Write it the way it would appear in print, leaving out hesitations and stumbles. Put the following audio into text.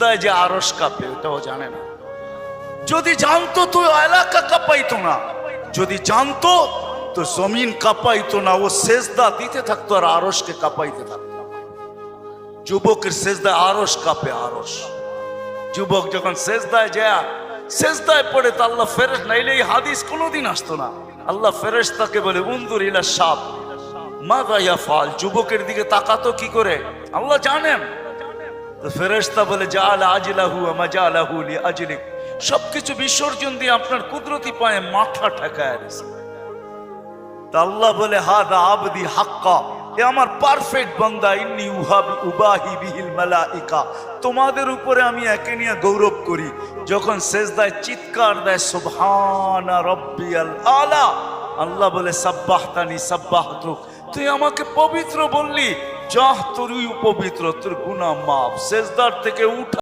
সেজদায় যে আরশ কাঁপে ওটাও জানে না। যদি জানতো তো এলাকা কাঁপাইতো না, যদি জানতো তো জমিন কাঁপাইতো না, ও সেজদা দিতে থাকতো আর আরশকে কাঁপাইতে থাকতো। যুবকের সেজদায় আরশ কাঁপে, আরশ। যুবক যখন সেজদায় যায়, সেজদায় পড়ে তো আল্লাহ ফেরেশতা, নাইলে এই হাদিস কোনোদিন আসতো না। আল্লাহ ফেরেশতাকে বলে উনজুর ইলা শাব মাযা ইয়াফআল, যুবকের দিকে তাকাতো কি করে আল্লাহ জানেন। তো ফেরেশতা বলে জাআলা আজলাহু ওয়া মাজালাহু লিআজলিক, সবকিছু বিসর্জন দিয়ে আপনার কুদরতি পায়ে মাথা ঠেকায় দিয়েছে। তা আল্লাহ বলে হাদা আবদি হাক্কা, এ আমার পারফেক্ট বান্দা, ইন্নী উবাহি বিহিল মালাইকা, তোমাদের উপরে আমি একে নিয়ে গৌরব করি। যখন সেজদায় চিৎকার দেয় সুবহানা রাব্বিয়াল আলা, আল্লাহ বলে সাব্বাহতানি সাব্বাহতুক, তুই আমাকে পবিত্র বললি, যাহ তুই পবিত্র, তোর গুনাহ মাফ। সেজদার থেকে উঠা